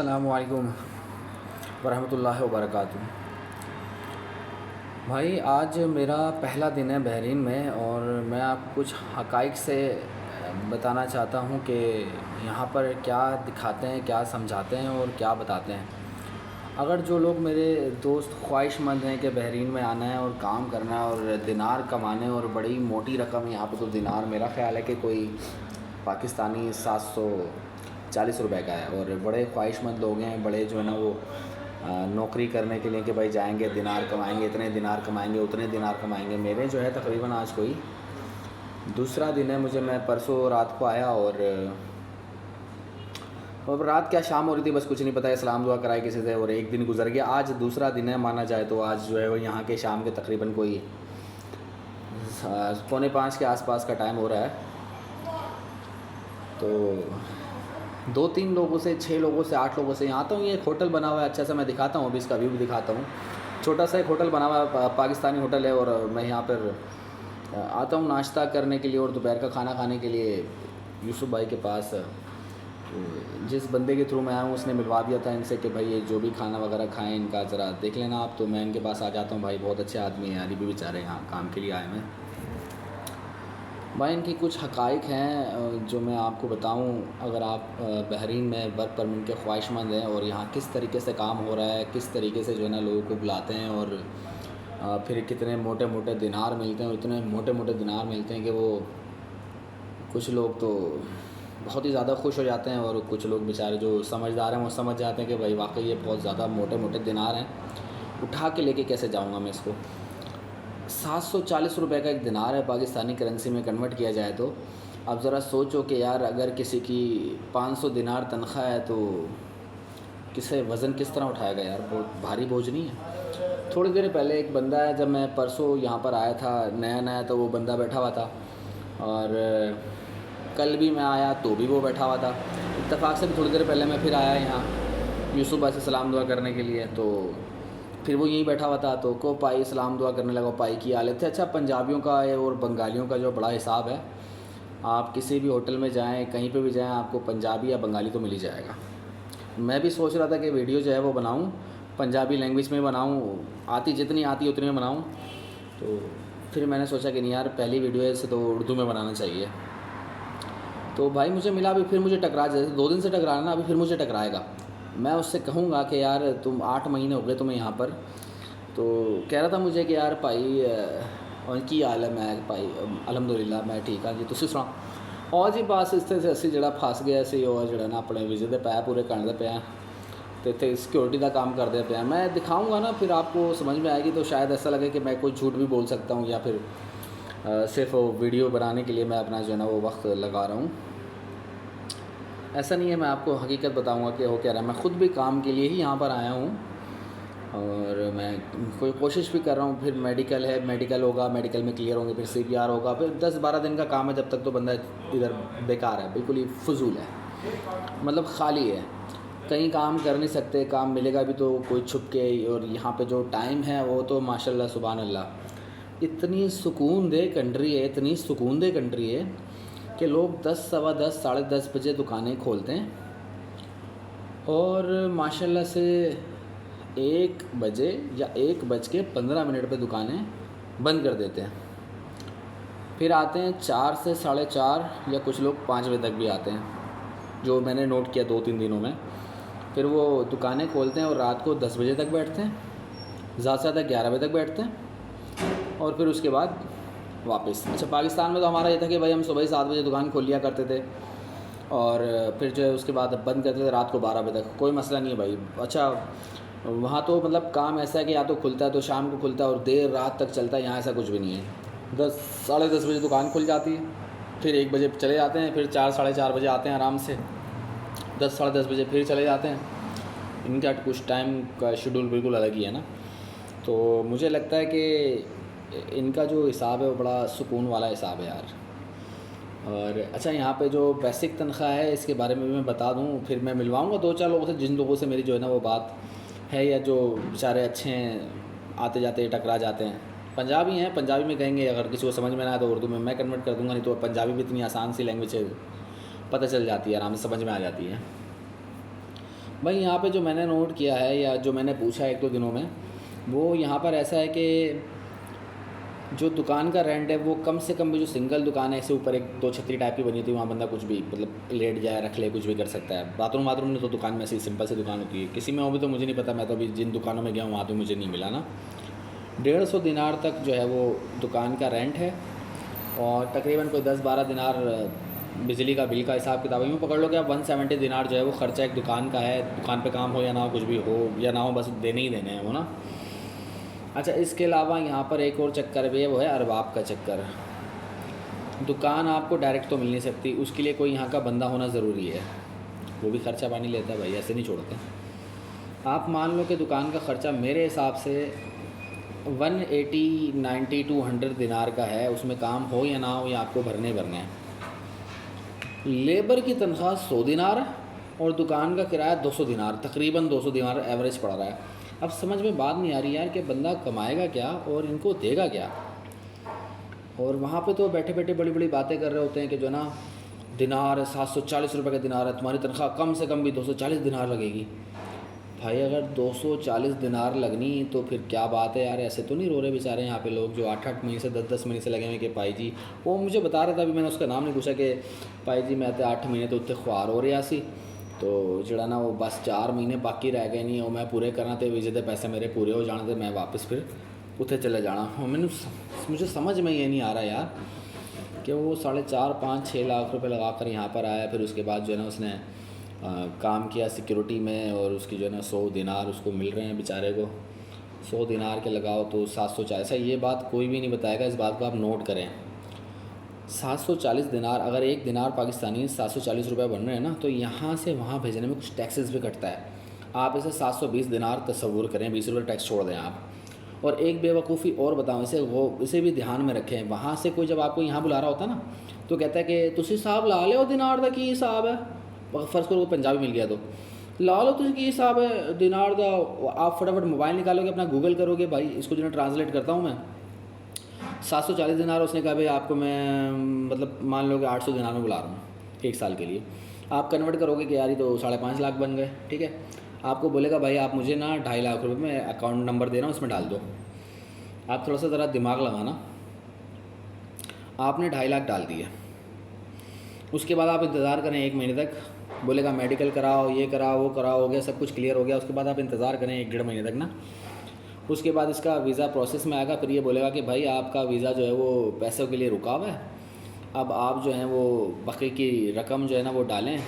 अस्सलामुअलैकुम वरहमतुल्लाहि वबरकातुहू। भाई आज मेरा पहला दिन है बहरीन में और मैं आपको कुछ हक़ाइक़ से बताना चाहता हूँ कि यहाँ पर क्या दिखाते हैं, क्या समझाते हैं और क्या बताते हैं। अगर जो लोग मेरे दोस्त ख्वाहिशमंद हैं कि बहरीन में आना है और काम करना है और दिनार कमाने और बड़ी मोटी रकम, यहाँ पे तो दिनार मेरा ख़्याल है कि कोई पाकिस्तानी 740 रुपए का है, और बड़े ख्वाहिशमंद लोग हैं, बड़े जो है ना वो नौकरी करने के लिए कि भाई जाएंगे दिनार कमाएंगे, इतने दिनार कमाएंगे, उतने दिनार कमाएंगे। मेरे जो है तकरीबन आज कोई दूसरा दिन है। मैं परसों रात को आया और रात क्या शाम हो रही थी, बस कुछ नहीं पता है, सलाम दुआ कराए किसी से और एक दिन गुजर गया। आज दूसरा दिन है माना जाए तो। आज जो है वो यहाँ के शाम के तकरीबन कोई 4:45 के आसपास का टाइम हो रहा है। तो 2-3 लोगों से, 6 लोगों से, 8 लोगों से यहाँ आता हूँ। ये एक होटल बना हुआ है, अच्छा सा मैं दिखाता हूँ, अभी इसका व्यू भी दिखाता हूँ। छोटा सा एक होटल बना हुआ है, पाकिस्तानी होटल है, और मैं यहाँ पर आता हूँ नाश्ता करने के लिए और दोपहर का खाना खाने के लिए यूसुफ भाई के पास। जिस बंदे के थ्रू मैं आया हूँ उसने मिलवा दिया था इनसे कि भाई ये जो भी खाना वगैरह खाएं इनका ज़रा देख लेना आप। तो मैं इनके पास आ जाता हूँ। भाई बहुत अच्छे आदमी हैं यार, ये भी बेचारे यहाँ काम के लिए आए हैं। भाई इनकी कुछ हक़ाइक़ हैं जो मैं आपको बताऊं। अगर आप बहरीन में वर्क परमिट के ख्वाहिशमंद हैं और यहाँ किस तरीके से काम हो रहा है, किस तरीके से जो है ना लोगों को बुलाते हैं और फिर कितने मोटे मोटे दिनार मिलते हैं, और इतने मोटे मोटे दिनार मिलते हैं कि वो कुछ लोग तो बहुत ही ज़्यादा खुश हो जाते हैं, और कुछ लोग बेचारे जो समझदार हैं वो समझ जाते हैं कि भाई वाकई ये बहुत ज़्यादा मोटे मोटे दिनार हैं, उठा के लेके कैसे जाऊँगा मैं इसको। 740 रुपये का एक दिनार है, पाकिस्तानी करेंसी में कन्वर्ट किया जाए तो। अब ज़रा सोचो कि यार अगर किसी की 500 दिनार तनख्वाह है तो किसे वज़न किस तरह उठाएगा यार, बहुत भारी बोझ नहीं है। थोड़ी देर पहले एक बंदा है, जब मैं परसों यहाँ पर आया था नया नया, तो वो बंदा बैठा हुआ था, और कल भी मैं आया तो भी वो बैठा हुआ था। इत्तेफाक से भी थोड़ी देर पहले मैं फिर आया यहाँ यूसुफ भाई से सलाम दुआ करने के लिए, तो फिर वो यहीं बैठा हुआ था। तो को पाई सलाम दुआ करने लगा, पाई की हालत थे। अच्छा, पंजाबियों का और बंगालियों का जो बड़ा हिसाब है, आप किसी भी होटल में जाएं, कहीं पे भी जाएं, आपको पंजाबी या बंगाली तो मिल ही जाएगा। मैं भी सोच रहा था कि वीडियो जो है वो बनाऊं, पंजाबी लैंग्वेज में बनाऊं, आती जितनी आती उतनी में बनाऊं। तो फिर मैंने सोचा कि नहीं यार, पहली वीडियो है इसे तो उर्दू में बनाना चाहिए। तो भाई मुझे मिला, अभी फिर मुझे टकरा, जैसे 2 दिन से टकरा रहा ना, अभी फिर मुझे टकराएगा। मैं उससे कहूँगा कि यार तुम 8 महीने हो गए तुम्हें यहाँ पर, तो कह रहा था मुझे कि यार भाई की हाल है। मैं भाई अलहमदुलिल्लाह मैं ठीक हाँ जी, तुम सुना। और जी बस इस तरह से असी जड़ा फस गया सी, और जड़ा ना अपने वीज़े के पै पूरे करने पे हैं, तो इतने सिक्योरिटी का काम करते पे हैं। मैं दिखाऊँगा ना, फिर आपको समझ में आएगी, तो शायद ऐसा लगे कि मैं कोई झूठ भी बोल सकता हूँ, या फिर सिर्फ वीडियो बनाने के लिए मैं अपना जो है ना वो वक्त लगा रहा हूँ। ऐसा नहीं है, मैं आपको हकीकत बताऊंगा कि हो क्या रहा है। मैं ख़ुद भी काम के लिए ही यहाँ पर आया हूँ, और मैं कोई कोशिश भी कर रहा हूँ। फिर मेडिकल है, मेडिकल होगा, मेडिकल में क्लियर होंगे, फिर CPR होगा, फिर 10-12 दिन का काम है। जब तक तो बंदा इधर बेकार है, बिल्कुल ही फजूल है, मतलब खाली है, कहीं काम कर नहीं सकते। काम मिलेगा भी तो कोई छुप के। और यहाँ पे जो टाइम है वो तो माशाल्लाह सुभान अल्लाह, इतनी सुकून दे कंट्री है, इतनी सुकून दे कंट्री है कि लोग 10, सवा 10, साढ़े 10 बजे दुकानें खोलते हैं, और माशाल्लाह से 1 बजे या 1:15 पे दुकानें बंद कर देते हैं। फिर आते हैं 4 से 4:30, या कुछ लोग 5 बजे तक भी आते हैं, जो मैंने नोट किया 2-3 दिनों में। फिर वो दुकानें खोलते हैं और रात को 10 बजे तक बैठते हैं, ज़्यादा से ज़्यादा 11 बजे तक बैठते हैं, और फिर उसके बाद वापस। अच्छा, पाकिस्तान में तो हमारा ये था कि भाई हम सुबह ही 7 बजे दुकान खोल लिया करते थे, और फिर जो है उसके बाद बंद करते थे रात को 12 बजे तक, कोई मसला नहीं है भाई। अच्छा, वहाँ तो मतलब काम ऐसा है कि या तो खुलता है तो शाम को खुलता है और देर रात तक चलता है। यहाँ ऐसा कुछ भी नहीं है। 10, साढ़े 10 बजे दुकान खुल जाती है, फिर 1 बजे चले जाते हैं, फिर 4, साढ़े 4 बजे आते हैं आराम से, 10, साढ़े 10 बजे फिर चले जाते हैं। इनका कुछ टाइम का शेड्यूल बिल्कुल अलग ही है ना। तो मुझे लगता है कि इनका जो हिसाब है वो बड़ा सुकून वाला हिसाब है यार। और अच्छा, यहाँ पे जो बेसिक तनख्वाह है इसके बारे में भी मैं बता दूँ, फिर मैं मिलवाऊँगा 2-4 लोगों से, जिन लोगों से मेरी जो है ना वो बात है, या जो बेचारे अच्छे हैं, आते जाते टकरा जाते हैं। पंजाबी हैं, पंजाबी में कहेंगे, अगर किसी को समझ में ना आए तो उर्दू में मैं कन्वर्ट कर दूँगा, नहीं तो पंजाबी भी इतनी आसान सी लैंग्वेज है, पता चल जाती है, आराम से समझ में आ जाती है। भाई यहाँ पे जो मैंने नोट किया है या जो मैंने पूछा है 1-2 दिनों में, वो यहाँ पर ऐसा है कि जो दुकान का रेंट है वो कम से कम भी, जो सिंगल दुकान है ऐसे ऊपर एक 2 छतरी टाइप की बनी होती है, वहाँ बंदा कुछ भी मतलब लेट जाए, रख ले, कुछ भी कर सकता है। बाथरूम में तो दुकान में ऐसी सिंपल सी दुकान होती है, किसी में हो भी तो मुझे नहीं पता, मैं तो अभी जिन दुकानों में गया हूँ वहाँ तो मुझे नहीं मिला ना। 150 दिनार तक जो है वो दुकान का रेंट है, और तकरीबन कोई 10-12 दिनार बिजली का बिल का हिसाब किताब यूँ पकड़ लो कि आप 170 दिनार जो है वो खर्चा एक दुकान का है। दुकान पे काम हो या ना हो, कुछ भी हो या ना हो, बस देने ही देने हैं वो ना। अच्छा, इसके अलावा यहाँ पर एक और चक्कर भी है, वो है अरबाब का चक्कर। दुकान आपको डायरेक्ट तो मिल नहीं सकती, उसके लिए कोई यहाँ का बंदा होना ज़रूरी है, वो भी खर्चा पानी लेता है भाई, ऐसे नहीं छोड़ते। आप मान लो कि दुकान का ख़र्चा मेरे हिसाब से 180, 90, 200 दिनार का है, उसमें काम हो या ना हो ये आपको भरने हैं। लेबर की तनख्वाह 100 दिनार है और दुकान का किराया 200 दिनार, तकरीबन 200 दिनार एवरेज पड़ रहा है। अब समझ में बात नहीं आ रही यार कि बंदा कमाएगा क्या और इनको देगा क्या। और वहाँ पे तो बैठे बैठे बड़ी बड़ी बातें कर रहे होते हैं कि जो ना दिनार है 740 रुपये का दिनार है, तुम्हारी तनख्वाह कम से कम भी 240 दिनार लगेगी। भाई अगर 240 दिनार लगनी तो फिर क्या बात है यार, ऐसे तो नहीं रो रहे बेचारे यहाँ पे लोग जो 8-8 महीने से 10-10 महीने से लगे हुए कि भाई जी, वो मुझे बता रहा था, अभी मैंने उसका नाम नहीं पूछा, कि भाई जी मैं तो 8 महीने तो उत्ते ख्वार हो रहा सी, तो जड़ा ना वो बस 4 महीने बाकी रह गए नहीं, और मैं पूरे करना तो वीज़े के पैसे मेरे पूरे हो जाने, मैं वापस फिर उत्थे चले जाना। मुझे समझ में ये नहीं आ रहा यार कि वो 4.5-5-6 लाख रुपए लगा कर यहाँ पर आया, फिर उसके बाद जो है ना उसने काम किया सिक्योरिटी में, और उसकी जो है ना 100 दिनार उसको मिल रहे हैं बेचारे को। 100 दिनार के लगाओ तो 740, ये बात कोई भी नहीं बताएगा, इस बात को आप नोट करें। 740 दिनार, अगर एक दिनार पाकिस्तानी 740 रुपये बन रहे हैं ना, तो यहाँ से वहाँ भेजने में कुछ टैक्सेस भी कटता है। आप इसे 720 दिनार तस्वुर करें, 20 रुपये टैक्स छोड़ दें आप। और एक बेवकूफ़ी और बताऊँ इसे भी ध्यान में रखें। वहाँ से कोई जब आपको यहाँ बुला रहा होता है ना, तो कहता है कि तुसी हिसाब ला लो दिनार का की हिसाब है। फ़र्ज़ करो पंजाबी मिल गया तो ला लो तुझे की हिसाब है दिनार का। आप फटाफट मोबाइल निकालोगे, अपना गूगल करोगे, भाई इसको जो है ट्रांसलेट करता हूँ मैं, 740 दिनार। उसने कहा भाई आपको मैं मतलब मान लो कि 800 दिनार में बुला रहा हूँ 1 साल के लिए। आप कन्वर्ट करोगे कि यार ये तो 5.5 लाख बन गए, ठीक है। आपको बोलेगा भाई आप मुझे ना 2.5 लाख रुपए में अकाउंट नंबर दे रहा हूँ, उसमें डाल दो। आप थोड़ा सा ज़रा दिमाग लगाना, आपने 2.5 लाख डाल दिए, उसके बाद आप इंतज़ार करें 1 महीने तक। बोलेगा मेडिकल कराओ, ये कराओ, वो कराओ, हो गया, सब कुछ क्लियर हो गया। उसके बाद आप इंतज़ार करें 1-1.5 महीने तक ना। उसके बाद इसका वीज़ा प्रोसेस में आएगा, फिर ये बोलेगा कि भाई आपका वीज़ा जो है वो पैसों के लिए रुका हुआ है, अब आप जो है वो बाकी की रकम जो है ना वो डालें,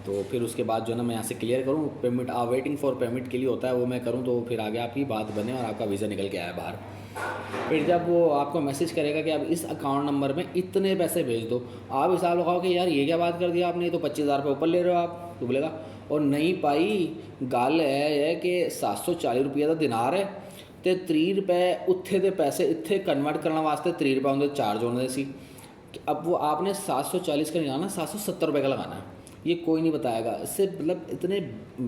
तो फिर उसके बाद जो है ना मैं यहाँ से क्लियर करूँ पेमेंट। वेटिंग फॉर पेमेंट के लिए होता है, वो मैं करूँ तो फिर आगे आपकी बात बने और आपका वीज़ा निकल के आया बाहर। फिर जब वो आपको मैसेज करेगा कि आप इस अकाउंट नंबर में इतने पैसे भेज दो, आप हिसाब लगाओ कि यार ये क्या बात कर दिया आपने, तो 25,000 रुपये ऊपर ले रहे हो आप, तो बोलेगा और नहीं पाई गल है कि 740 रुपये का दिनार है, तो 30 रुपये उत्थे के पैसे इत्थे कन्वर्ट करने वास्ते 30 रुपये उनके चार्ज होने सी। अब वो आपने 740 का नहीं लगाना, 770 रुपये का लगाना है। ये कोई नहीं बताएगा। इससे मतलब इतने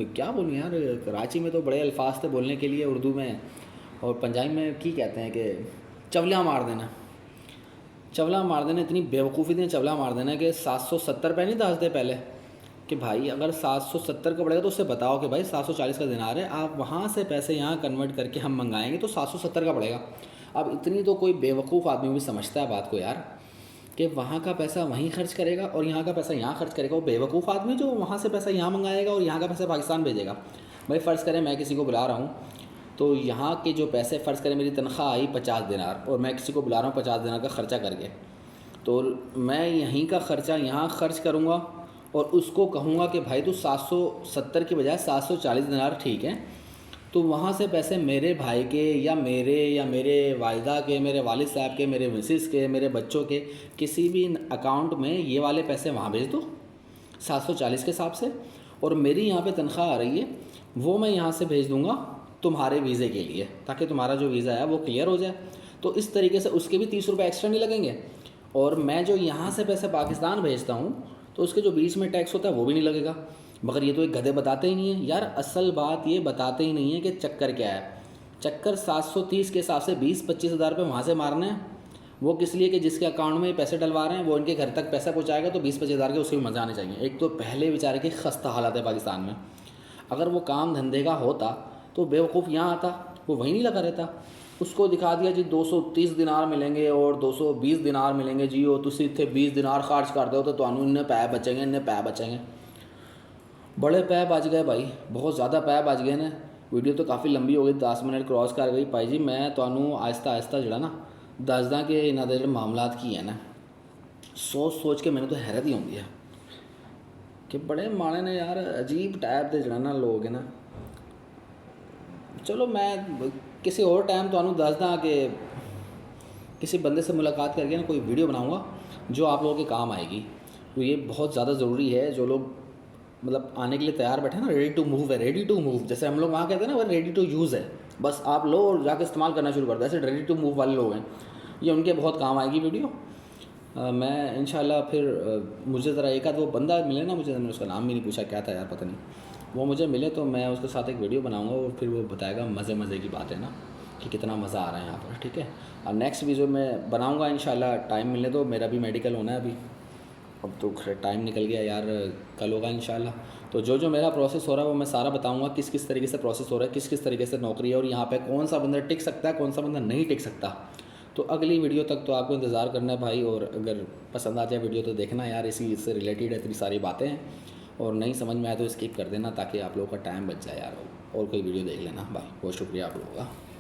क्या बोलूँ यार, कराची में तो बड़े अल्फाज थे बोलने के लिए उर्दू में, और पंजाबी में की कहते हैं कि चवला मार देना, चवला मार देना। इतनी बेवकूफ़ी ने चवला मार देना कि 770 रुपये नहीं दसते पहले कि भाई अगर 770 का पड़ेगा तो उससे बताओ कि भाई 740 का दिनार है, आप वहाँ से पैसे यहाँ कन्वर्ट करके हम मंगाएंगे तो 770 का पड़ेगा। अब इतनी तो कोई बेवकूफ़ आदमी भी समझता है बात को यार, कि वहाँ का पैसा वहीं खर्च करेगा और यहाँ का पैसा यहाँ खर्च करेगा। वो बेवकूफ़ आदमी जो वहाँ से पैसा यहाँ मंगाएगा और यहाँ का पैसा पाकिस्तान भेजेगा। भाई फ़र्ज़ करें मैं किसी को बुला रहा हूँ, तो यहाँ के जो पैसे फ़र्ज़ करें मेरी तनख्वाह आई 50 दिनार और मैं किसी को बुला रहा हूँ 50 दिनार का ख़र्चा करके, तो मैं यहीं का ख़र्चा यहाँ खर्च करूँगा और उसको कहूँगा कि भाई तू 770 की बजाय 740 दिनार ठीक है, तो वहाँ से पैसे मेरे भाई के या मेरे वालिदा के, मेरे वालिद साहब के, मेरे मिसिस के, मेरे बच्चों के किसी भी अकाउंट में ये वाले पैसे वहाँ भेज दो 740 के हिसाब से, और मेरी यहाँ पे तनख्वाह आ रही है वो मैं यहाँ से भेज दूँगा तुम्हारे वीज़े के लिए, ताकि तुम्हारा जो वीज़ा है वो क्लियर हो जाए। तो इस तरीके से उसके भी 30 रुपये एक्स्ट्रा नहीं लगेंगे, और मैं जो यहाँ से पैसे पाकिस्तान भेजता हूँ तो उसके जो बीच में टैक्स होता है वो भी नहीं लगेगा। मगर ये तो एक गधे बताते ही नहीं है यार, असल बात ये बताते ही नहीं है कि चक्कर क्या है। चक्कर 730 के हिसाब से 20-25 हज़ार रुपये वहाँ से मारने हैं, वो किस लिए कि जिसके अकाउंट में पैसे डलवा रहे हैं वो इनके घर तक पैसा पहुँचाएगा, तो 20-25 हज़ार के उसके भी मज़ा आने चाहिए। एक तो पहले बेचारे की खस्ता हालत है पाकिस्तान में, अगर वो काम धंधे का होता तो बेवकूफ़ यहाँ आता, वो वहीं नहीं लगा रहता। उसको दिखा दिया जी 230 दिनार मिलेंगे और 220 दिनार मिलेंगे जी, और तुसी इतने 20 दिनार खर्च कर दो तो तुहानू इन्ने पै बचेंगे, इन्ने पै बचेंगे। बड़े पै बच गए भाई, बहुत ज़्यादा पै बच गए ने। वीडियो तो काफ़ी लंबी हो गई, 10 मिनट क्रॉस कर गई। भाई जी मैं तुहानू आहिस्ता आहिस्ता जड़ा ना दसदा कि इन्हां दे जेह्ड़े मामलात की है ना, सोच सोच के मैंने तो हैरत ही होंदी है कि बड़े माड़े ने यार, अजीब टाइप दे जड़ा ना लोग है ना। चलो मैं किसी और टाइम तुहानू दसदा कि किसी बंदे से मुलाकात करके ना कोई वीडियो बनाऊंगा जो आप लोगों के काम आएगी। तो ये बहुत ज़्यादा ज़रूरी है, जो लोग मतलब आने के लिए तैयार बैठे ना, रेडी टू मूव है, रेडी टू मूव, जैसे हम लोग वहाँ कहते हैं ना, वो रेडी टू यूज़ है, बस आप लो और जाके इस्तेमाल करना शुरू कर दो, ऐसे रेडी टू मूव वाले लोग हैं, ये उनके बहुत काम आएगी वीडियो। मैं इंशाल्लाह फिर मुझे ज़रा एक आध वो बंदा मिले ना मुझे, मैंने उसका नाम भी नहीं पूछा क्या था यार, पता नहीं, वो मुझे मिले तो मैं उसके साथ एक वीडियो बनाऊँगा और फिर वो बताएगा मज़े मज़े की बात है ना कि कितना मज़ा आ रहा है यहाँ पर, ठीक है। और नेक्स्ट वीडियो मैं बनाऊँगा इंशाल्लाह, टाइम मिलने दो, मेरा भी मेडिकल होना है अभी, अब तो टाइम निकल गया यार, कल होगा इंशाल्लाह। तो जो जो मेरा प्रोसेस हो रहा है वो मैं सारा बताऊंगा, किस किस तरीके से प्रोसेस हो रहा है, किस किस तरीके से नौकरी है, और यहाँ पे कौन सा बंदा टिक सकता है, कौन सा बंदा नहीं टिक सकता। तो अगली वीडियो तक तो आपको इंतज़ार करना है भाई, और अगर पसंद आ जाए वीडियो तो देखना यार, इसी से रिलेटेड है, इतनी सारी बातें हैं, और नहीं समझ में आए तो स्किप कर देना ताकि आप लोगों का टाइम बच जाए यार, और कोई वीडियो देख लेना भाई। बहुत शुक्रिया आप लोगों का।